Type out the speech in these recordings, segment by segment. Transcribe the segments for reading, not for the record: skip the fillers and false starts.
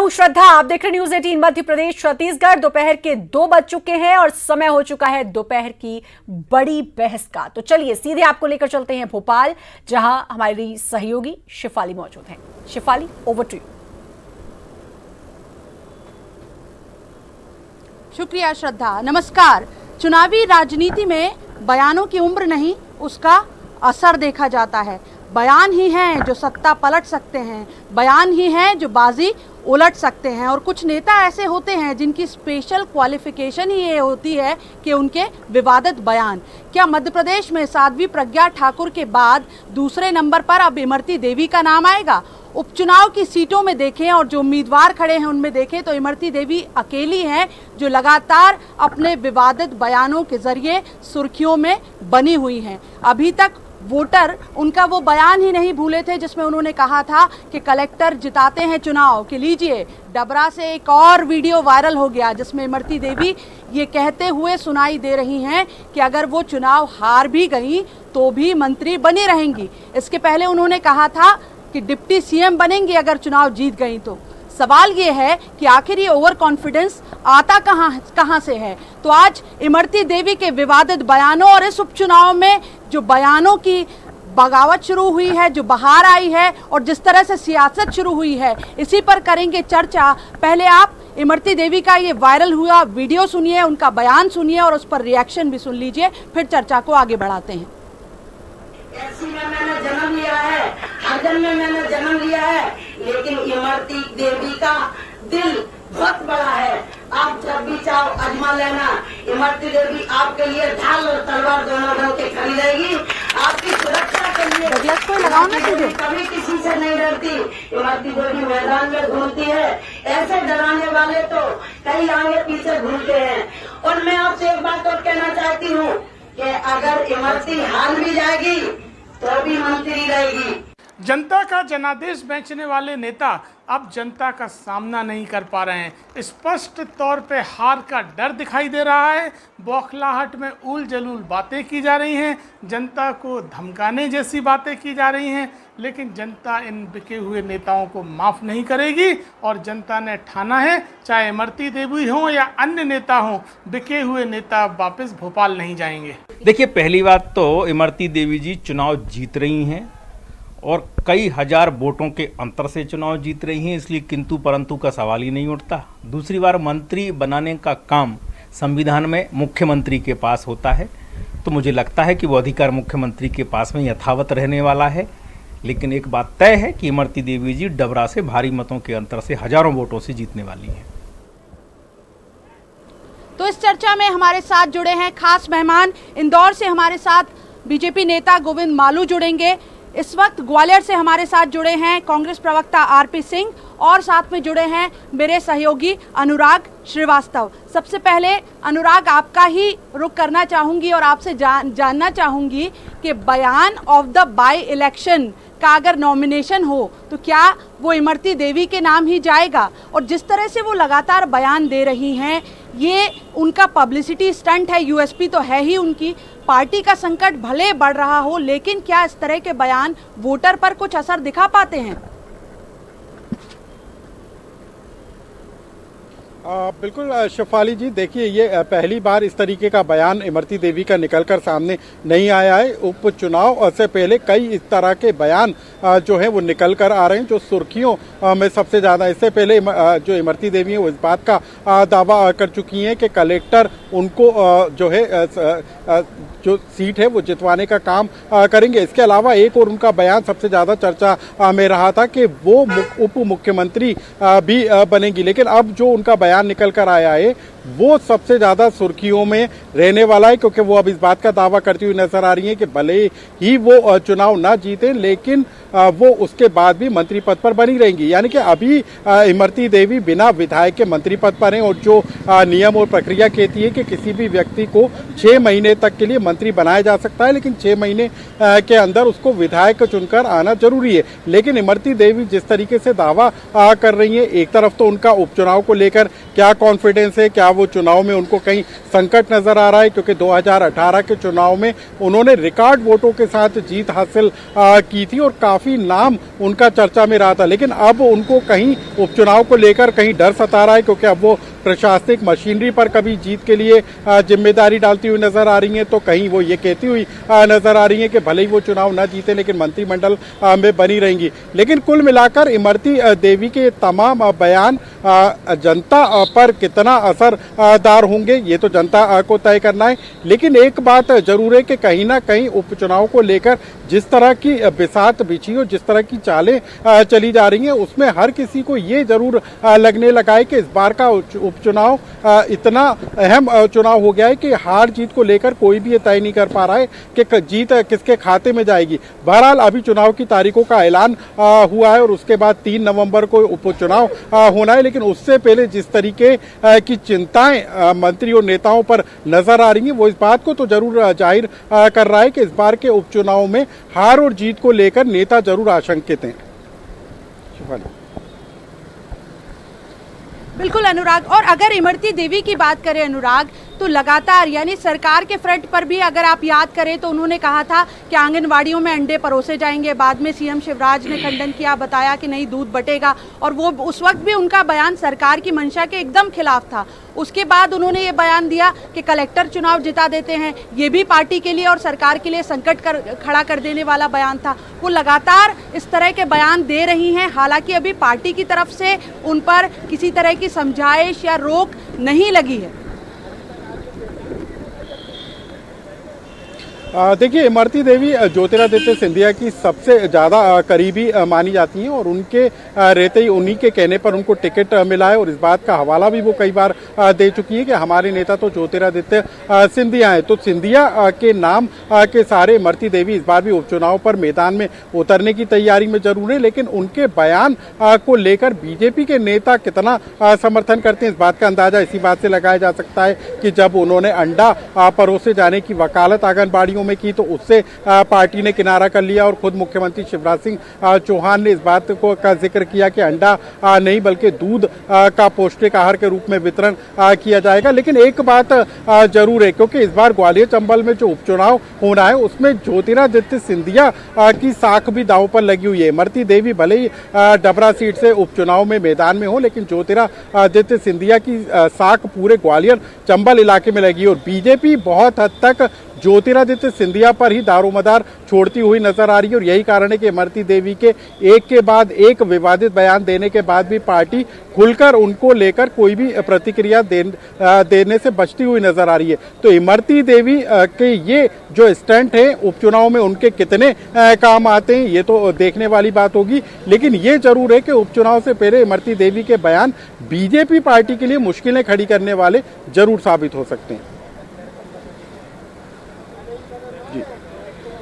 हूं श्रद्धा, आप देख रहे न्यूज 18 मध्य प्रदेश छत्तीसगढ़। दोपहर के 2 बज चुके हैं और समय हो चुका है दोपहर की बड़ी बहस का। तो चलिए सीधे आपको लेकर चलते हैं भोपाल, जहां हमारी सहयोगी शिफाली मौजूद हैं। Shifali, over to you. शुक्रिया श्रद्धा। नमस्कार। चुनावी राजनीति में बयानों की उम्र नहीं, उसका असर देखा जाता है। बयान ही हैं जो सत्ता पलट सकते हैं, बयान ही हैं जो बाजी उलट सकते हैं। और कुछ नेता ऐसे होते हैं जिनकी स्पेशल क्वालिफिकेशन ही ये होती है कि उनके विवादित बयान। क्या मध्य प्रदेश में साध्वी प्रज्ञा ठाकुर के बाद दूसरे नंबर पर अब इमरती देवी का नाम आएगा? उपचुनाव की सीटों में देखें और जो उम्मीदवार खड़े हैं उनमें देखें तो इमरती देवी अकेली हैं जो लगातार अपने विवादित बयानों के जरिए सुर्खियों में बनी हुई हैं। अभी तक वोटर उनका वो बयान ही नहीं भूले थे जिसमें उन्होंने कहा था कि कलेक्टर जिताते हैं चुनाव। कि लीजिए, डबरा से एक और वीडियो वायरल हो गया जिसमें इमरती देवी ये कहते हुए सुनाई दे रही हैं कि अगर वो चुनाव हार भी गई तो भी मंत्री बनी रहेंगी। इसके पहले उन्होंने कहा था कि डिप्टी सीएम बनेंगी अगर चुनाव जीत गई तो। सवाल ये है कि आखिर ये ओवर कॉन्फिडेंस आता कहाँ से है? तो आज इमरती देवी के विवादित बयानों और इस उपचुनाव में जो बयानों की बगावत शुरू हुई है, जो बहार आई है और जिस तरह से सियासत शुरू हुई है, इसी पर करेंगे चर्चा। पहले आप इमरती देवी का ये वायरल हुआ वीडियो सुनिए, उनका बयान सुनिए और उस पर रिएक्शन भी सुन लीजिए, फिर चर्चा को आगे बढ़ाते हैं। ऐसी में मैंने जन्म लिया है, हरदम में मैंने जन्म लिया है, लेकिन इमरती देवी का दिल बहुत बड़ा है। आप जब भी चाहो आजमा लेना। इमरती देवी आपके लिए ढाल और तलवार दोनों ढंग के खड़ी रहेगी। आपकी सुरक्षा के लिए कभी किसी से नहीं डरती। इमरती देवी मैदान में घूमती है, ऐसे डराने वाले तो कई आगे पीछे घूमते हैं। और मैं आपसे एक बात और कहना चाहती हूँ कि अगर इमरती हार भी जाएगी तो भी मंत्री रहेगी। जनता का जनादेश बेचने वाले नेता अब जनता का सामना नहीं कर पा रहे हैं। स्पष्ट तौर पे हार का डर दिखाई दे रहा है। बौखलाहट में उल जलूल बातें की जा रही हैं, जनता को धमकाने जैसी बातें की जा रही हैं, लेकिन जनता इन बिके हुए नेताओं को माफ़ नहीं करेगी। और जनता ने ठाना है, चाहे इमरती देवी हों या अन्य नेता हों, बिके हुए नेता वापस भोपाल नहीं जाएंगे। देखिए, पहली बात तो इमरती देवी जी चुनाव जीत रही हैं और कई हजार वोटों के अंतर से चुनाव जीत रही हैं, इसलिए किंतु परंतु का सवाल ही नहीं उठता। दूसरी बार मंत्री बनाने का काम संविधान में मुख्यमंत्री के पास होता है, तो मुझे लगता है कि वो अधिकार मुख्यमंत्री के पास में यथावत रहने वाला है। लेकिन एक बात तय है कि इमरती देवी जी डबरा से भारी मतों के अंतर से हजारों वोटों से जीतने वाली हैं। तो इस चर्चा में हमारे साथ जुड़े हैं खास मेहमान। इंदौर से हमारे साथ बीजेपी नेता गोविंद मालू जुड़ेंगे। इस वक्त ग्वालियर से हमारे साथ जुड़े हैं कांग्रेस प्रवक्ता आरपी सिंह और साथ में जुड़े हैं मेरे सहयोगी अनुराग श्रीवास्तव। सबसे पहले अनुराग, आपका ही रुख करना चाहूंगी और आपसे जानना चाहूंगी कि बयान ऑफ द बाई इलेक्शन का अगर नॉमिनेशन हो तो क्या वो इमरती देवी के नाम ही जाएगा? और जिस तरह से वो लगातार बयान दे रही हैं, ये उनका पब्लिसिटी स्टंट है, यूएसपी तो है ही उनकी। पार्टी का संकट भले बढ़ रहा हो, लेकिन क्या इस तरह के बयान वोटर पर कुछ असर दिखा पाते हैं? बिल्कुल शिफाली जी, देखिए ये पहली बार इस तरीके का बयान इमरती देवी का निकलकर सामने नहीं आया है। उपचुनाव से पहले कई इस तरह के बयान जो है वो निकल कर आ रहे हैं जो सुर्खियों में सबसे ज़्यादा। इससे पहले जो इमरती देवी है वो इस बात का दावा कर चुकी हैं कि कलेक्टर उनको जो है जो सीट है वो जितवाने का काम करेंगे। इसके अलावा एक और उनका बयान सबसे ज़्यादा चर्चा में रहा था कि वो उप मुख्यमंत्री भी बनेंगी। लेकिन अब जो उनका बयान निकल कर आया है वो सबसे ज़्यादा सुर्खियों में रहने वाला है, क्योंकि वो अब इस बात का दावा करती हुई नजर आ रही है कि भले ही वो चुनाव ना जीते लेकिन वो उसके बाद भी मंत्री पद पर बनी रहेंगी। यानी कि अभी इमरती देवी बिना विधायक के मंत्री पद पर हैं और जो नियम और प्रक्रिया कहती है कि किसी भी व्यक्ति को 6 महीने तक के लिए मंत्री बनाया जा सकता है, लेकिन 6 महीने के अंदर उसको विधायक चुनकर आना जरूरी है। लेकिन इमरती देवी जिस तरीके से दावा कर रही है, एक तरफ तो उनका उपचुनाव को लेकर क्या कॉन्फिडेंस है, क्या वो चुनाव में उनको कहीं संकट नजर आ रहा है, क्योंकि 2018 के चुनाव में उन्होंने रिकॉर्ड वोटों के साथ जीत हासिल की थी और काफी नाम उनका चर्चा में रहा था। लेकिन अब उनको कहीं उपचुनाव को लेकर कहीं डर सता रहा है, क्योंकि अब वो प्रशासनिक मशीनरी पर कभी जीत के लिए जिम्मेदारी डालती हुई नजर आ रही हैं, तो कहीं वो ये कहती हुई नजर आ रही हैं कि भले ही वो चुनाव न जीते लेकिन मंत्रिमंडल में बनी रहेंगी। लेकिन कुल मिलाकर इमरती देवी के तमाम बयान जनता पर कितना असरदार होंगे ये तो जनता को तय करना है। लेकिन एक बात जरूर है कि कहीं ना कहीं उपचुनाव को लेकर जिस तरह की बिसात बिछी और जिस तरह की चालें चली जा रही हैं, उसमें हर किसी को ये जरूर लगने लगा है कि इस बार का उपचुनाव इतना अहम चुनाव हो गया है कि हार जीत को लेकर कोई भी ये तय नहीं कर पा रहा है कि जीत किसके खाते में जाएगी। बहरहाल अभी चुनाव की तारीखों का ऐलान हुआ है और उसके बाद 3 नवंबर को उपचुनाव होना है। लेकिन उससे पहले जिस तरीके की चिंताएं मंत्री और नेताओं पर नजर आ रही हैं, वो इस बात को तो जरूर जाहिर कर रहा है कि इस बार के उपचुनाव में हार और जीत को लेकर नेता जरूर आशंकित हैं। बिल्कुल अनुराग, और अगर इमरती देवी की बात करें अनुराग, तो लगातार यानी सरकार के फ्रंट पर भी अगर आप याद करें तो उन्होंने कहा था कि आंगनवाड़ियों में अंडे परोसे जाएंगे। बाद में सीएम शिवराज ने खंडन किया, बताया कि नहीं दूध बटेगा, और वो उस वक्त भी उनका बयान सरकार की मंशा के एकदम खिलाफ था। उसके बाद उन्होंने ये बयान दिया कि कलेक्टर चुनाव जिता देते हैं, ये भी पार्टी के लिए और सरकार के लिए संकट खड़ा कर देने वाला बयान था। वो लगातार इस तरह के बयान दे रही हैं, हालांकि अभी पार्टी की तरफ से उन पर किसी तरह की समझाइश या रोक नहीं लगी है। देखिए, इमरती देवी ज्योतिरादित्य सिंधिया की सबसे ज़्यादा करीबी मानी जाती हैं और उनके रहते ही उन्हीं के कहने पर उनको टिकट मिला है और इस बात का हवाला भी वो कई बार दे चुकी है कि हमारे नेता तो ज्योतिरादित्य सिंधिया हैं। तो सिंधिया के नाम के सारे इमरती देवी इस बार भी उपचुनाव पर मैदान में उतरने की तैयारी में जरूर है। लेकिन उनके बयान को लेकर बीजेपी के नेता कितना समर्थन करते हैं, इस बात का अंदाजा इसी बात से लगाया जा सकता है कि जब उन्होंने अंडा परोसे जाने की वकालत आंगनबाड़ियों में की तो उससे पार्टी ने किनारा कर लिया और खुद मुख्यमंत्री शिवराज सिंह चौहान ने इस बात को का जिक्र किया कि अंडा नहीं बल्कि दूध का पौष्टिक आहार के रूप में वितरण किया जाएगा। लेकिन एक बात जरूर है, क्योंकि इस बार ग्वालियर चंबल में जो उपचुनाव होना है उसमें ज्योतिरादित्य सिंधिया की साख भी दांव पर लगी हुई है। इमरती देवी भले ही डबरा सीट से उपचुनाव में मैदान में हो, लेकिन ज्योतिरादित्य सिंधिया की साख पूरे ग्वालियर चंबल इलाके में लगी और बीजेपी बहुत हद तक ज्योतिरादित्य सिंधिया पर ही दारोमदार छोड़ती हुई नजर आ रही है। और यही कारण है कि इमरती देवी के एक के बाद एक विवादित बयान देने के बाद भी पार्टी खुलकर उनको लेकर कोई भी प्रतिक्रिया देने से बचती हुई नजर आ रही है। तो इमरती देवी के ये जो स्टंट है उपचुनाव में उनके कितने काम आते हैं ये तो देखने वाली बात होगी। लेकिन ये जरूर है कि उपचुनाव से पहले इमरती देवी के बयान बीजेपी पार्टी के लिए मुश्किलें खड़ी करने वाले जरूर साबित हो सकते हैं।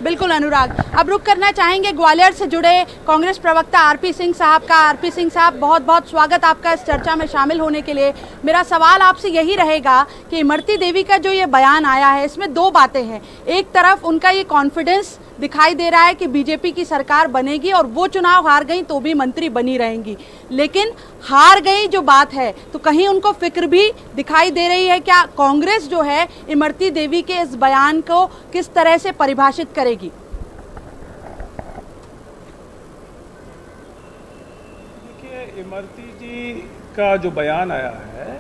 बिल्कुल अनुराग, अब रुक करना चाहेंगे ग्वालियर से जुड़े कांग्रेस प्रवक्ता आरपी सिंह साहब का। आरपी सिंह साहब, बहुत बहुत स्वागत आपका इस चर्चा में शामिल होने के लिए। मेरा सवाल आपसे यही रहेगा कि इमरती देवी का जो ये बयान आया है इसमें दो बातें हैं। एक तरफ उनका ये कॉन्फिडेंस दिखाई दे रहा है कि बीजेपी की सरकार बनेगी और वो चुनाव हार गई तो भी मंत्री बनी रहेंगी, लेकिन हार गई जो बात है तो कहीं उनको फिक्र भी दिखाई दे रही है। क्या कांग्रेस जो है इमरती देवी के इस बयान को किस तरह से परिभाषित करेगी? देखिए, इमरती जी का जो बयान आया है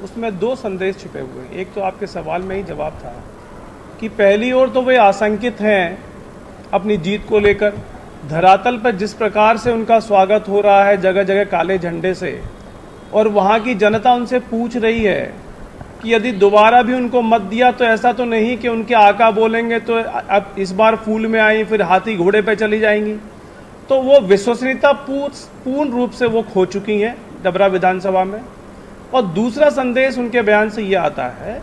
उसमें दो संदेश छुपे हुए हैं। एक तो आपके सवाल में ही जवाब था कि पहली ओर तो वे आशंकित हैं अपनी जीत को लेकर। धरातल पर जिस प्रकार से उनका स्वागत हो रहा है जगह जगह काले झंडे से, और वहाँ की जनता उनसे पूछ रही है कि यदि दोबारा भी उनको मत दिया तो ऐसा तो नहीं कि उनके आका बोलेंगे तो अब इस बार फूल में आई फिर हाथी घोड़े पे चली जाएंगी। तो वो विश्वसनीयता पूर्ण रूप से वो खो चुकी हैं डबरा विधानसभा में। और दूसरा संदेश उनके बयान से ये आता है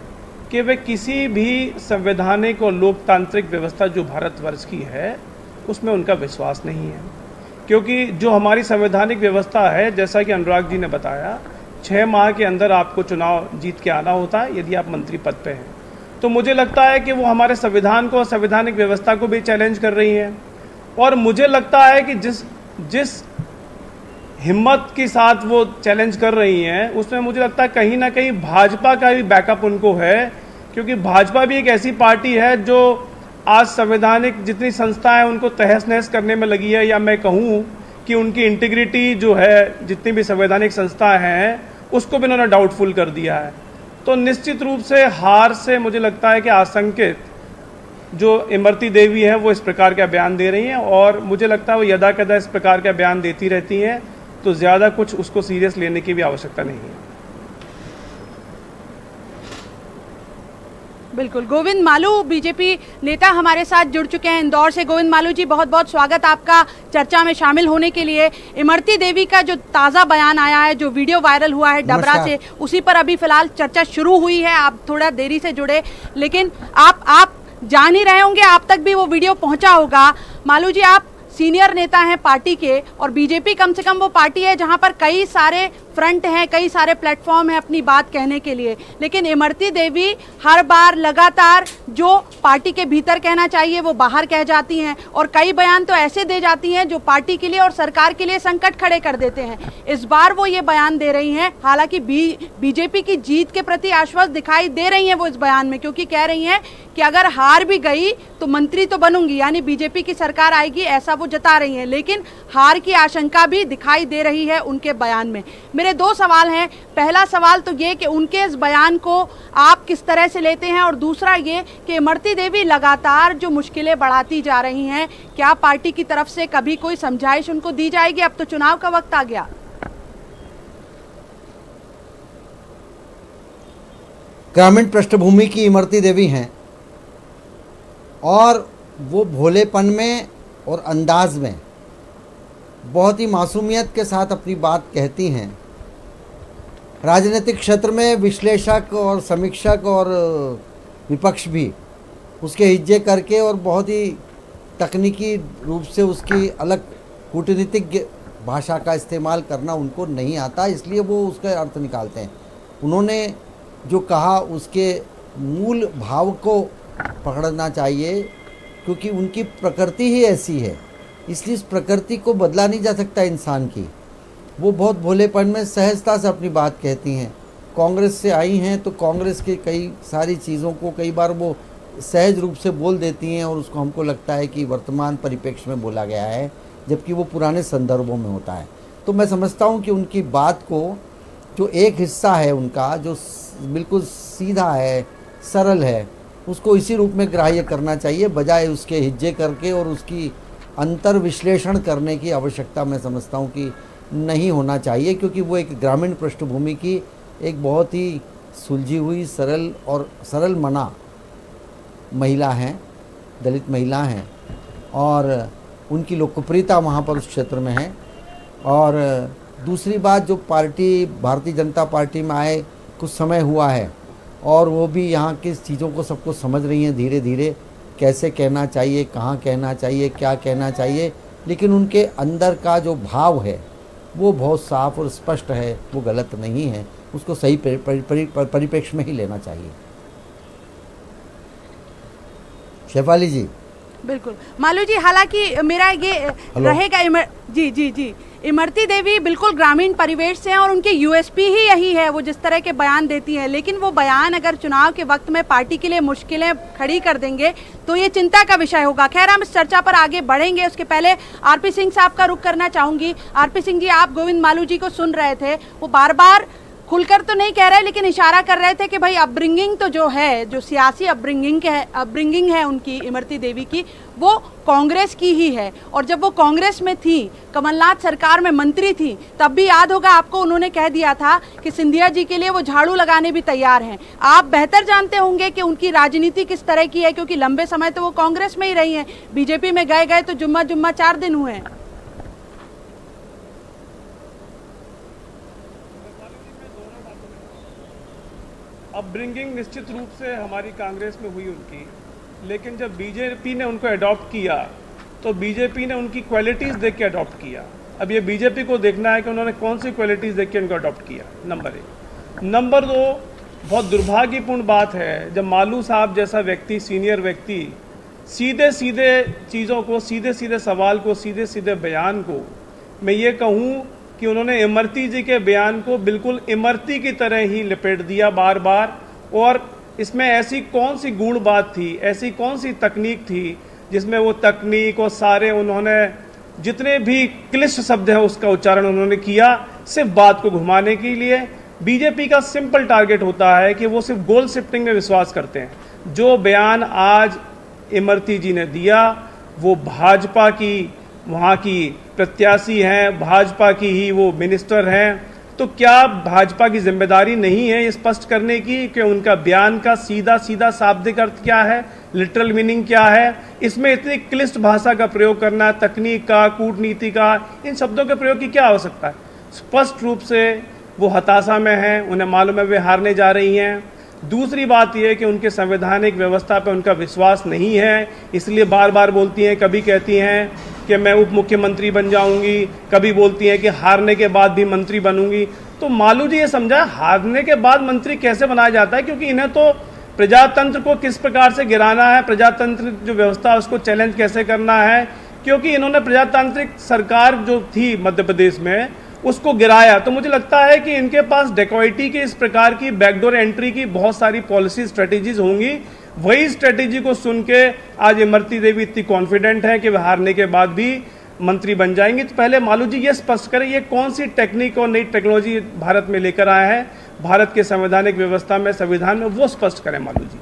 कि वे किसी भी संवैधानिक और लोकतांत्रिक व्यवस्था जो भारतवर्ष की है उसमें उनका विश्वास नहीं है, क्योंकि जो हमारी संवैधानिक व्यवस्था है, जैसा कि अनुराग जी ने बताया, 6 माह के अंदर आपको चुनाव जीत के आना होता है यदि आप मंत्री पद पे हैं। तो मुझे लगता है कि वो हमारे संविधान को और संवैधानिक व्यवस्था को भी चैलेंज कर रही हैं। और मुझे लगता है कि जिस हिम्मत के साथ वो चैलेंज कर रही हैं, उसमें मुझे लगता है कहीं ना कहीं भाजपा का भी बैकअप उनको है, क्योंकि भाजपा भी एक ऐसी पार्टी है जो आज संवैधानिक जितनी संस्था है उनको तहस नहस करने में लगी है, या मैं कहूँ कि उनकी इंटीग्रिटी जो है जितनी भी संवैधानिक संस्था हैं उसको भी उन्होंने डाउटफुल कर दिया है। तो निश्चित रूप से हार से मुझे लगता है कि आशंकित जो इमरती देवी है वो इस प्रकार का बयान दे रही हैं, और मुझे लगता है वो यदा कदा इस प्रकार का बयान देती रहती हैं, तो ज़्यादा कुछ उसको सीरियस लेने की भी आवश्यकता नहीं है। बिल्कुल, गोविंद मालू बीजेपी नेता हमारे साथ जुड़ चुके हैं इंदौर से। गोविंद मालू जी, बहुत बहुत स्वागत आपका चर्चा में शामिल होने के लिए। इमरती देवी का जो ताज़ा बयान आया है, जो वीडियो वायरल हुआ है डबरा से, उसी पर अभी फिलहाल चर्चा शुरू हुई है। आप थोड़ा देरी से जुड़े, लेकिन आप जान ही रहे होंगे, आप तक भी वो वीडियो पहुंचा होगा। मालू जी, आप सीनियर नेता हैं पार्टी के, और बीजेपी कम से कम वो पार्टी है जहां पर कई सारे फ्रंट हैं, कई सारे प्लेटफॉर्म हैं अपनी बात कहने के लिए, लेकिन इमरती देवी हर बार लगातार जो पार्टी के भीतर कहना चाहिए वो बाहर कह जाती हैं, और कई बयान तो ऐसे दे जाती हैं जो पार्टी के लिए और सरकार के लिए संकट खड़े कर देते हैं। इस बार वो ये बयान दे रही हैं, हालांकि बीजेपी की जीत के प्रति आश्वस्त दिखाई दे रही हैं वो इस बयान में, क्योंकि कह रही हैं कि अगर हार भी गई तो मंत्री तो बनूंगी, यानी बीजेपी की सरकार आएगी, ऐसा वो जता रही हैं, लेकिन हार की आशंका भी दिखाई दे रही है उनके बयान में। मेरे दो सवाल हैं। पहला सवाल तो ये कि उनके इस बयान को आप किस तरह से लेते हैं, और दूसरा ये कि इमरती देवी लगातार जो मुश्किलें बढ़ाती जा रही हैं, क्या पार्टी की तरफ से कभी कोई समझाइश उनको दी जाएगी? अब तो चुनाव का वक्त आ गया। ग्रामीण पृष्ठभूमि की इमरती देवी हैं, और वो भोलेपन में और अंदाज में बहुत ही मासूमियत के साथ अपनी बात कहती हैं। राजनीतिक क्षेत्र में विश्लेषक और समीक्षक और विपक्ष भी उसके हिज्जे करके और बहुत ही तकनीकी रूप से उसकी अलग कूटनीतिक भाषा का इस्तेमाल करना उनको नहीं आता, इसलिए वो उसका अर्थ निकालते हैं। उन्होंने जो कहा उसके मूल भाव को पकड़ना चाहिए, क्योंकि उनकी प्रकृति ही ऐसी है, इसलिए इस प्रकृति को बदला नहीं जा सकता इंसान की। वो बहुत भोलेपन में सहजता से अपनी बात कहती हैं। कांग्रेस से आई हैं तो कांग्रेस की कई सारी चीज़ों को कई बार वो सहज रूप से बोल देती हैं, और उसको हमको लगता है कि वर्तमान परिप्रेक्ष्य में बोला गया है, जबकि वो पुराने संदर्भों में होता है। तो मैं समझता हूँ कि उनकी बात को जो एक हिस्सा है उनका जो बिल्कुल सीधा है, सरल है, उसको इसी रूप में ग्राह्य करना चाहिए, बजाय उसके हिज्जे करके और उसकी अंतर विश्लेषण करने की आवश्यकता मैं समझता हूँ कि नहीं होना चाहिए, क्योंकि वो एक ग्रामीण पृष्ठभूमि की एक बहुत ही सुलझी हुई सरल मना महिला हैं, दलित महिला हैं, और उनकी लोकप्रियता वहाँ पर उस क्षेत्र में है। और दूसरी बात, जो पार्टी भारतीय जनता पार्टी में आए कुछ समय हुआ है, और वो भी यहाँ की चीज़ों को सबको समझ रही हैं धीरे धीरे, कैसे कहना चाहिए, कहाँ कहना चाहिए, क्या कहना चाहिए, लेकिन उनके अंदर का जो भाव है वो बहुत साफ और स्पष्ट है, वो गलत नहीं है, उसको सही परिप्रेक्ष्य में ही लेना चाहिए। शेफाली जी। बिल्कुल मालू जी, हालांकि मेरा ये रहेगा जी इमरती देवी बिल्कुल ग्रामीण परिवेश से हैं, और उनके यूएसपी ही यही है, वो जिस तरह के बयान देती हैं, लेकिन वो बयान अगर चुनाव के वक्त में पार्टी के लिए मुश्किलें खड़ी कर देंगे तो ये चिंता का विषय होगा। खैर, हम इस चर्चा पर आगे बढ़ेंगे, उसके पहले आरपी सिंह साहब का रुख करना चाहूँगी। आरपी सिंह जी, आप गोविंद मालू जी को सुन रहे थे, वो बार बार खुलकर तो नहीं कह रहे, लेकिन इशारा कर रहे थे कि भाई अपब्रिंगिंग तो जो है, जो सियासी अपब्रिंगिंग है उनकी, इमरती देवी की, वो कांग्रेस की ही है। और जब वो कांग्रेस में थी, कमलनाथ सरकार में मंत्री थी, तब भी याद होगा आपको, उन्होंने कह दिया था कि सिंधिया जी के लिए वो झाड़ू लगाने भी तैयार हैं। आप बेहतर जानते होंगे कि उनकी राजनीति किस तरह की है, क्योंकि लंबे समय तो वो कांग्रेस में ही रही हैं। बीजेपी में गए तो जुम्मा 4 दिन हुए हैं। अपब्रिंगिंग निश्चित रूप से हमारी कांग्रेस में हुई उनकी, लेकिन जब बीजेपी ने उनको अडॉप्ट किया तो बीजेपी ने उनकी क्वालिटीज़ देख के अडॉप्ट किया। अब ये बीजेपी को देखना है कि उन्होंने कौन सी क्वालिटीज़ देख के उनको अडॉप्ट किया, नंबर 1। नंबर 2, बहुत दुर्भाग्यपूर्ण बात है जब मालू साहब जैसा व्यक्ति, सीनियर व्यक्ति, सीधे सीधे चीज़ों को, सीधे सीधे सवाल को, सीधे सीधे बयान को, मैं ये कहूँ कि उन्होंने इमरती जी के बयान को बिल्कुल इमरती की तरह ही लपेट दिया बार बार, और इसमें ऐसी कौन सी गूढ़ बात थी, ऐसी कौन सी तकनीक थी जिसमें वो तकनीक और सारे उन्होंने जितने भी क्लिष्ट शब्द हैं उसका उच्चारण उन्होंने किया सिर्फ बात को घुमाने के लिए। बीजेपी का सिंपल टारगेट होता है कि वो सिर्फ गोल शिफ्टिंग में विश्वास करते हैं। जो बयान आज इमरती जी ने दिया वो भाजपा की वहाँ की प्रत्याशी हैं, भाजपा की ही वो मिनिस्टर हैं, तो क्या भाजपा की जिम्मेदारी नहीं है ये स्पष्ट करने की कि उनका बयान का सीधा सीधा शाब्दिक अर्थ क्या है, लिटरल मीनिंग क्या है? इसमें इतनी क्लिष्ट भाषा का प्रयोग करना, तकनीक का, कूटनीति का, इन शब्दों के प्रयोग की क्या आवश्यकता है? स्पष्ट रूप से वो हताशा में हैं, उन्हें मालूम है वे हारने जा रही हैं। दूसरी बात यह कि उनके संवैधानिक व्यवस्था पर उनका विश्वास नहीं है, इसलिए बार बार बोलती हैं, कभी कहती हैं कि मैं उप मुख्यमंत्री बन जाऊंगी, कभी बोलती हैं कि हारने के बाद भी मंत्री बनूंगी। तो मालू जी ये समझा हारने के बाद मंत्री कैसे बनाया जाता है, क्योंकि इन्हें तो प्रजातंत्र को किस प्रकार से गिराना है, प्रजातंत्र जो व्यवस्था है उसको चैलेंज कैसे करना है, क्योंकि इन्होंने प्रजातांत्रिक सरकार जो थी मध्य प्रदेश में उसको गिराया। तो मुझे लगता है कि इनके पास डेकोइटी की इस प्रकार की बैकडोर एंट्री की बहुत सारी पॉलिसी स्ट्रेटेजीज होंगी। वही स्ट्रेटेजी को सुन के आज इमरती देवी इतनी कॉन्फिडेंट है कि वह हारने के बाद भी मंत्री बन जाएंगे। तो पहले मालू जी ये स्पष्ट करें ये कौन सी टेक्निक और नई टेक्नोलॉजी भारत में लेकर आए हैं, भारत के संवैधानिक व्यवस्था में, संविधान में, वो स्पष्ट करें मालू जी।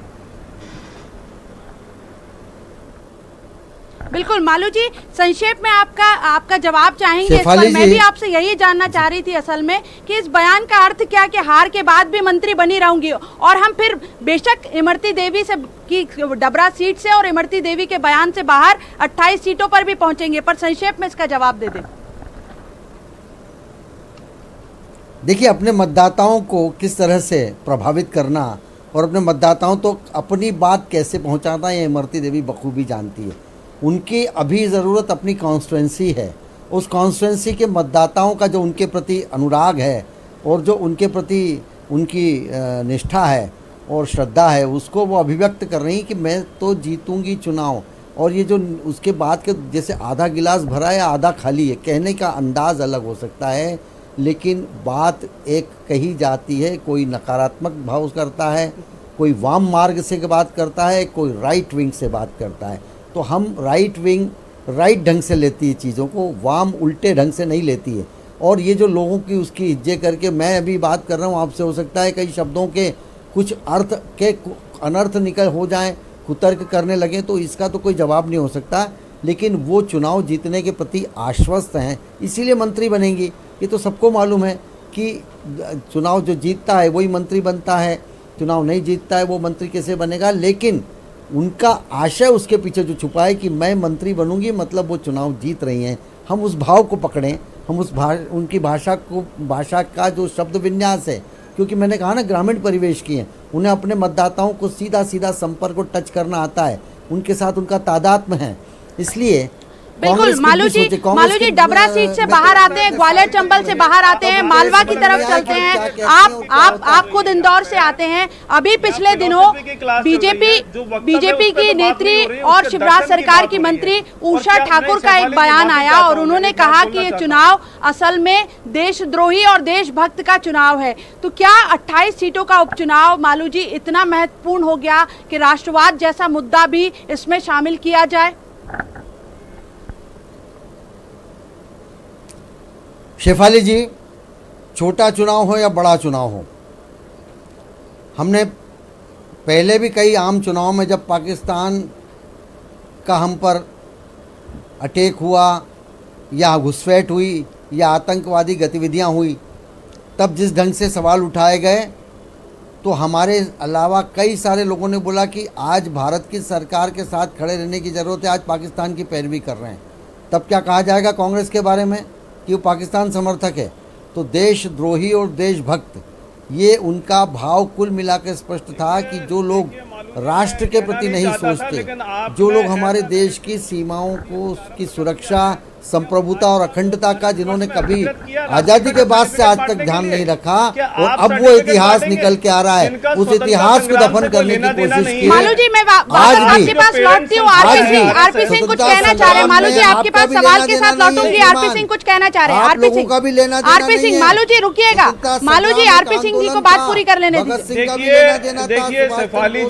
बिल्कुल मालू जी, संक्षेप में आपका जवाब चाहेंगे इस शेफाली पर। मैं जी। भी आपसे यही जानना चाह रही थी असल में कि इस बयान का अर्थ क्या कि हार के बाद भी मंत्री बनी रहूंगी, और हम फिर बेशक इमरती देवी से की डबरा सीट से और इमरती देवी के बयान से बाहर 28 सीटों पर भी पहुंचेंगे, पर संक्षेप में इसका जवाब दे दें। देखिए, अपने मतदाताओं को किस तरह से प्रभावित करना और अपने मतदाताओं तक अपनी बात कैसे पहुंचाना ये इमरती देवी बखूबी जानती है। उनकी अभी ज़रूरत अपनी कॉन्स्टिट्यूंसी है, उस कॉन्स्टिट्यूंसी के मतदाताओं का जो उनके प्रति अनुराग है और जो उनके प्रति उनकी निष्ठा है और श्रद्धा है, उसको वो अभिव्यक्त कर रही कि मैं तो जीतूंगी चुनाव। और ये जो उसके बाद के जैसे आधा गिलास भरा है आधा खाली है, कहने का अंदाज अलग हो सकता है, लेकिन बात एक कही जाती है। कोई नकारात्मक भाव करता है, कोई वाम मार्ग से बात करता है, कोई राइट विंग से बात करता है। तो हम राइट विंग राइट ढंग से लेती है चीज़ों को, वाम उल्टे ढंग से नहीं लेती है। और ये जो लोगों की उसकी इज्जत करके मैं अभी बात कर रहा हूँ आपसे, हो सकता है कई शब्दों के कुछ अर्थ के अनर्थ निकल हो जाएं, कुतर्क करने लगे, तो इसका तो कोई जवाब नहीं हो सकता। लेकिन वो चुनाव जीतने के प्रति आश्वस्त हैं, इसीलिए मंत्री बनेंगी। ये तो सबको मालूम है कि चुनाव जो जीतता है वही मंत्री बनता है, चुनाव नहीं जीतता है वो मंत्री कैसे बनेगा। लेकिन उनका आशय उसके पीछे जो छुपा है कि मैं मंत्री बनूंगी, मतलब वो चुनाव जीत रही हैं। हम उस भाव को पकड़ें, हम उस उनकी भाषा का जो शब्द विन्यास है, क्योंकि मैंने कहा ना ग्रामीण परिवेश की हैं, उन्हें अपने मतदाताओं को सीधा सीधा संपर्क को टच करना आता है, उनके साथ उनका तादात्म्य है। इसलिए बिल्कुल मालू जी डबरा सीट से बाहर आते हैं, ग्वालियर चंबल से बाहर आते हैं, मालवा की तरफ चलते हैं, आप खुद इंदौर से आते हैं। अभी पिछले दिनों बीजेपी की नेत्री और शिवराज सरकार की मंत्री उषा ठाकुर का एक बयान आया और उन्होंने कहा कि ये चुनाव असल में देशद्रोही और देशभक्त का चुनाव है। तो क्या 28 सीटों का उपचुनाव मालू जी इतना महत्वपूर्ण हो गया कि राष्ट्रवाद जैसा मुद्दा भी इसमें शामिल किया जाए? शेफाली जी, छोटा चुनाव हो या बड़ा चुनाव हो, हमने पहले भी कई आम चुनाव में जब पाकिस्तान का हम पर अटैक हुआ या घुसपैठ हुई या आतंकवादी गतिविधियां हुई, तब जिस ढंग से सवाल उठाए गए, तो हमारे अलावा कई सारे लोगों ने बोला कि आज भारत की सरकार के साथ खड़े रहने की ज़रूरत है, आज पाकिस्तान की पैरवी कर रहे हैं। तब क्या कहा जाएगा कांग्रेस के बारे में कि वो पाकिस्तान समर्थक है? तो देशद्रोही और देशभक्त, ये उनका भाव कुल मिलाकर स्पष्ट था कि जो लोग राष्ट्र के प्रति नहीं सोचते, जो लोग हमारे देश की सीमाओं को की सुरक्षा, संप्रभुता और अखंडता का, जिन्होंने कभी आजादी के बाद से आज तक ध्यान नहीं रखा, और अब वो इतिहास निकल के आ रहा है, उस इतिहास को दफन करने की कोशिश की। मालू जी, मैं आपके पास लौटती हूँ। आरपी सिंह कुछ कहना चाह रहे हैं। मालू जी, आपके पास सवाल के साथ लौटूंगी। आरपी सिंह कुछ कहना चाह रहे हैं। आरपी सिंह, मालू जी रुकिएगा। मालू जी, आरपी सिंह जी को बात पूरी कर लेने दीजिए। देखिए शेफाली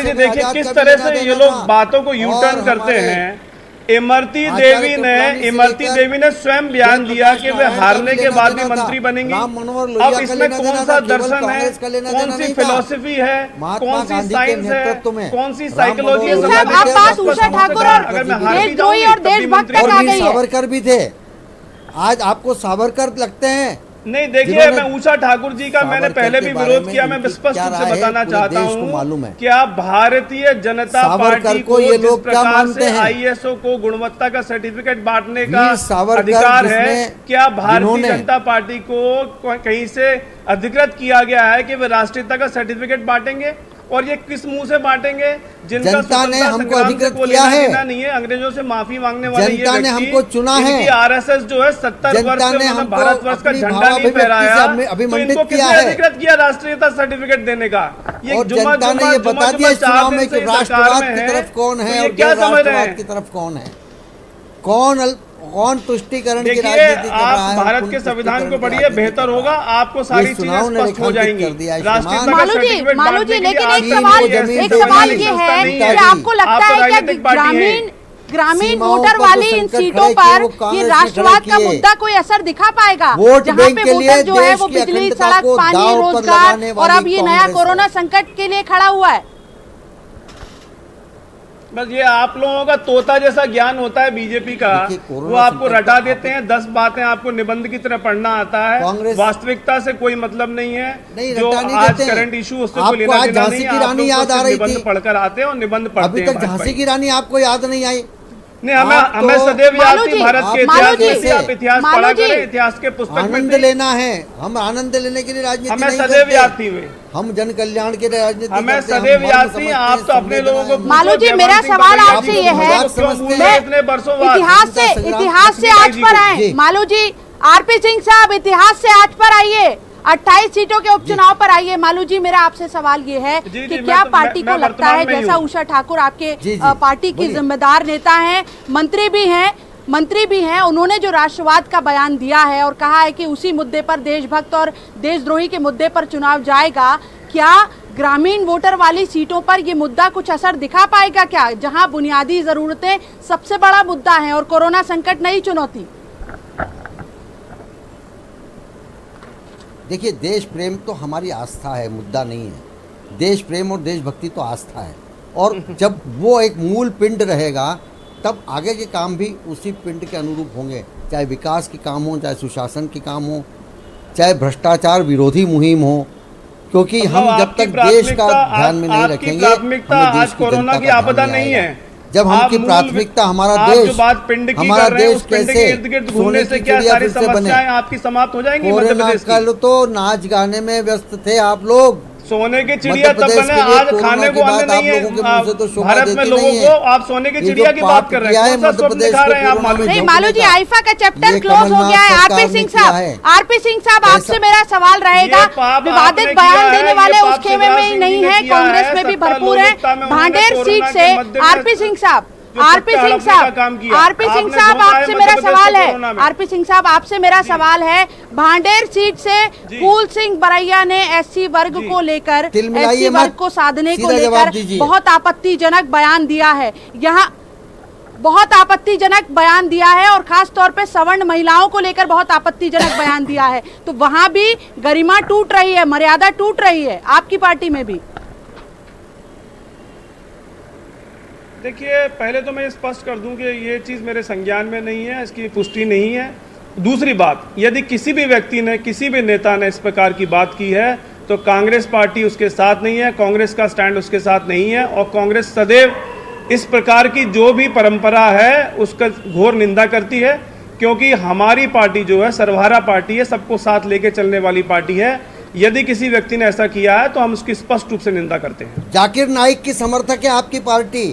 जी, देखिए किस तरह से ये लोग बातों को यू टर्न करते हैं। इमरती देवी ने स्वयं बयान दिया कि वे हारने के बाद भी मंत्री बनेंगी। अब इसमें कौन सा दर्शन है, कौन सी फिलॉसफी है, कौन सी साइंस है, कौन सी साइकोलॉजी है? आप बात उषा ठाकुर और देशद्रोही और देशभक्त तक आ गई है। सावरकर भी थे, आज आपको सावरकर लगते हैं? नहीं, देखिए मैं उषा ठाकुर जी का मैंने पहले भी विरोध किया। मैं स्पष्ट रूप से बताना चाहता हूँ, क्या भारतीय जनता पार्टी को ये लोग क्या मानते हैं, ISO को गुणवत्ता का सर्टिफिकेट बांटने का अधिकार है? क्या भारतीय जनता पार्टी को कहीं से अधिकृत किया गया है कि वे राष्ट्रीयता का सर्टिफिकेट बांटेंगे? और ये किस मुंह से बांटेंगे? जिनका जनता ने हमको अधिकृत किया है, नहीं है, अंग्रेजों से माफी मांगने वाले जनता ने हमको चुना है। RSS जो है 70 वर्ष से भारतवर्ष का झंडा नहीं फहराया, अभिमंडित किया है, अधिकृत किया राष्ट्रीयता सर्टिफिकेट देने का। और जनता ने ये बता दिया चुनाव में कि राष्ट्रवाद की तरफ कौन है और राष्ट्रवाद की तरफ कौन है, कौन तुष्टिकरण की राजनीति कर रहा है। आप भारत के संविधान को पढ़िए, बेहतर होगा, आपको सारी चीजें स्पष्ट हो जाएंगी। मालू जी, लेकिन एक सवाल ये है कि आपको लगता है कि ग्रामीण वोटर वाली इन सीटों पर ये राष्ट्रवाद का मुद्दा कोई असर दिखा पाएगा? जहाँ पे वोटर जो है वो बिजली, सड़क, पानी, रोजगार और अब ये नया कोरोना संकट के लिए खड़ा हुआ है। बस ये आप लोगों का तोता जैसा ज्ञान होता है बीजेपी का, वो आपको रटा देते हैं। 10 बातें आपको निबंध की तरह पढ़ना आता है, वास्तविकता से कोई मतलब नहीं है। जो आज करंट इशू उससे कोई लेना देना नहीं है। आप लोग निबंध पढ़कर आते हैं और निबंध पढ़ते हैं। अभी तक झांसी की रानी आपको याद नहीं आई? नहीं, हमें सदैव याद थी भारत के इतिहास से। आप इतिहास पढ़ा करें, इतिहास के पुस्तक में आनंद लेना है, हम आनंद लेने के लिए राजनीति हमें सदैव याद थी वे, हम जन कल्याण के लिए राजनीति हमें सदैव याद थी। आप तो अपने लोगों को मालू जी, मेरा सवाल आपसे ये है, इतने बरसों इतिहास से आज पर आए। मालू जी, आरपी सिंह साहब इतिहास से आज पर आइए, 28 सीटों के उपचुनाव पर आइए। मालू जी, मेरा आपसे सवाल ये है कि क्या पार्टी को लगता है, जैसा उषा ठाकुर आपके पार्टी की जिम्मेदार नेता हैं, मंत्री भी हैं, उन्होंने जो राष्ट्रवाद का बयान दिया है और कहा है कि उसी मुद्दे पर, देशभक्त और देशद्रोही के मुद्दे पर चुनाव जाएगा, क्या ग्रामीण वोटर वाली सीटों पर ये मुद्दा कुछ असर दिखा पाएगा क्या, जहां बुनियादी जरूरतें सबसे बड़ा मुद्दा है और कोरोना संकट नई चुनौती? देखिए, देश प्रेम तो हमारी आस्था है, मुद्दा नहीं है। देश प्रेम और देशभक्ति तो आस्था है, और जब वो एक मूल पिंड रहेगा तब आगे के काम भी उसी पिंड के अनुरूप होंगे, चाहे विकास के काम हो, चाहे सुशासन के काम हो, चाहे भ्रष्टाचार विरोधी मुहिम हो, क्योंकि हम जब तक देश का ध्यान में नहीं रखेंगे, आज कोरोना की आपदा नहीं है। जब हमकी प्राथमिकता हमारा देश, हमारा देश कैसे घूमने से क्या सारी समस्याएं आपकी समाप्त हो जाएंगी? कोरोना कल तो नाच गाने में व्यस्त थे आप लोग। सोने की चिड़िया तब बने, आज खाने को अन्न नहीं है। भारत में लोगों को आप सोने की चिड़िया की बात कर रहे हैं, कौन सा स्वप्न दिखा रहे हैं आप? मालू जी, आईफा का चैप्टर क्लोज हो गया है। आरपी सिंह साहब, आपसे मेरा सवाल रहेगा, विवादित बयान देने वाले उस खेमे में ही नहीं है, कांग्रेस में भी भरपूर है। भांडेर सीट से आरपी सिंह साहब, आपसे मेरा सवाल है, आरपी सिंह साहब, आपसे मेरा सवाल है, भांडेर सीट से फूल सिंह बरैया ने SC वर्ग को लेकर, SC वर्ग को साधने को लेकर बहुत आपत्तिजनक बयान दिया है। यहाँ बहुत आपत्तिजनक बयान दिया है और खास तौर पे सवर्ण महिलाओं को लेकर बहुत आपत्तिजनक बयान दिया है। तो वहां भी गरिमा टूट रही है, मर्यादा टूट रही है, आपकी पार्टी में भी। देखिए, पहले तो मैं स्पष्ट कर दूं कि ये चीज़ मेरे संज्ञान में नहीं है, इसकी पुष्टि नहीं है। दूसरी बात, यदि किसी भी व्यक्ति ने, किसी भी नेता ने इस प्रकार की बात की है तो कांग्रेस पार्टी उसके साथ नहीं है, कांग्रेस का स्टैंड उसके साथ नहीं है, और कांग्रेस सदैव इस प्रकार की जो भी परंपरा है उसका घोर निंदा करती है, क्योंकि हमारी पार्टी जो है सर्वहारा पार्टी है, सबको साथ लेके चलने वाली पार्टी है। यदि किसी व्यक्ति ने ऐसा किया है तो हम उसकी स्पष्ट रूप से निंदा करते हैं। जाकिर नाइक की समर्थक है आपकी पार्टी,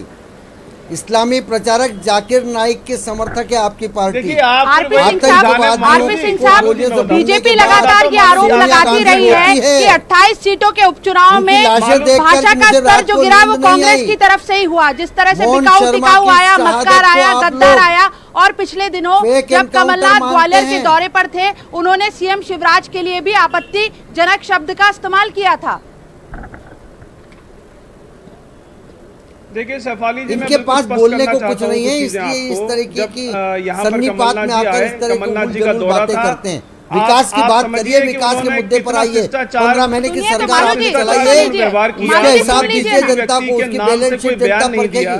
इस्लामी प्रचारक जाकिर नाइक के समर्थक है आपकी पार्टी। देखिए आप आरपी सिंह साहब बीजेपी लगातार ये आरोप लगाती रही है कि 28 सीटों के उपचुनाव में भाषा का स्तर जो गिरा वो कांग्रेस की तरफ से ही हुआ। जिस तरह से बिकाऊ टिकाऊ आया, मक्कार आया, गद्दार आया, और पिछले दिनों जब कमलनाथ ग्वालियर के दौरे पर थे उन्होंने सीएम शिवराज के लिए भी आपत्तिजनक शब्द का इस्तेमाल किया था। देखिए शेफाली जी, इनके पास बोलने को कुछ नहीं है, इसलिए इस तरीके की सन्निपात में आकर इस तरह की बातें करते हैं। विकास की बात करिए, विकास के मुद्दे पर आइए। 15 महीने की सरकार आपने चलाइए, उसका हिसाब दीजिए जनता को, उसकी बैलेंस शीट जनता पर देगी।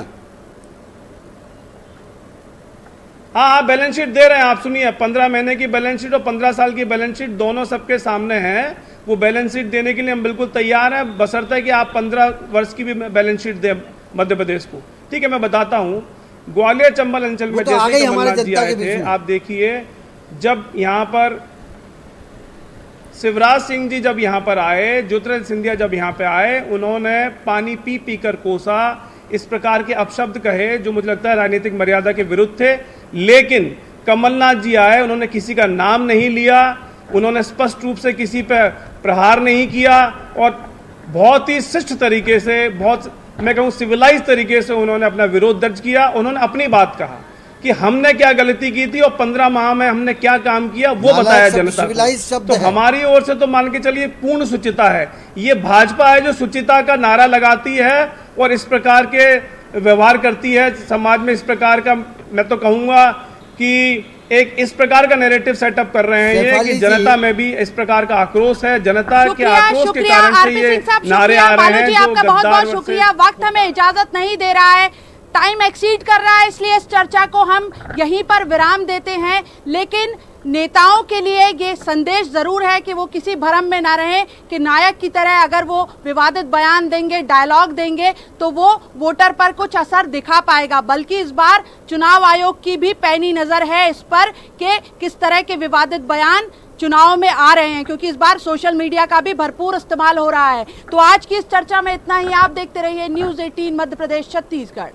हाँ, बैलेंस शीट दे रहे हैं आप, सुनिए। 15 महीने की बैलेंस शीट और 15 साल की बैलेंस शीट दोनों सबके सामने है। वो बैलेंस शीट देने के लिए हम बिल्कुल तैयार हैं, बशर्ते कि आप 15 वर्ष की भी बैलेंस शीट दें मध्य प्रदेश को। ठीक है, मैं बताता हूँ। ग्वालियर चंबल अंचल में जैसे कमलनाथ जी आए थे, आप देखिए, जब यहाँ पर शिवराज सिंह जी जब यहाँ पर आए, ज्योतिरादित्य सिंधिया जब यहाँ पे आए, उन्होंने पानी पी पी कर कोसा, इस प्रकार के अपशब्द कहे जो मुझे लगता है राजनीतिक मर्यादा के विरुद्ध थे। लेकिन कमलनाथ जी आए, उन्होंने किसी का नाम नहीं लिया, उन्होंने स्पष्ट रूप से किसी पर प्रहार नहीं किया और बहुत ही शिष्ट तरीके से, बहुत मैं कहूँ सिविलाइज तरीके से उन्होंने अपना विरोध दर्ज किया। उन्होंने अपनी बात कहा कि हमने क्या गलती की थी और 15 माह में हमने क्या काम किया वो बताया जनता को। तो हमारी ओर से तो मान के चलिए पूर्ण सुचिता है। ये भाजपा है जो सुचिता का नारा लगाती है और इस प्रकार के व्यवहार करती है समाज में। इस प्रकार का मैं तो कहूँगा कि एक इस प्रकार का नैरेटिव सेटअप कर रहे हैं ये कि जनता में भी इस प्रकार का आक्रोश है। जनता के आक्रोश के कारण से ये नारे आ रहे हैं। आपका बहुत बहुत शुक्रिया। वक्त हमें इजाजत नहीं दे रहा है, टाइम एक्सीड कर रहा है, इसलिए इस चर्चा को हम यहीं पर विराम देते हैं। लेकिन नेताओं के लिए ये संदेश जरूर है कि वो किसी भ्रम में ना रहें कि नायक की तरह अगर वो विवादित बयान देंगे, डायलॉग देंगे तो वो वोटर पर कुछ असर दिखा पाएगा। बल्कि इस बार चुनाव आयोग की भी पैनी नजर है इस पर कि किस तरह के विवादित बयान चुनाव में आ रहे हैं, क्योंकि इस बार सोशल मीडिया का भी भरपूर इस्तेमाल हो रहा है। तो आज की इस चर्चा में इतना ही। आप देखते रहिए न्यूज़ 18 मध्य प्रदेश छत्तीसगढ़।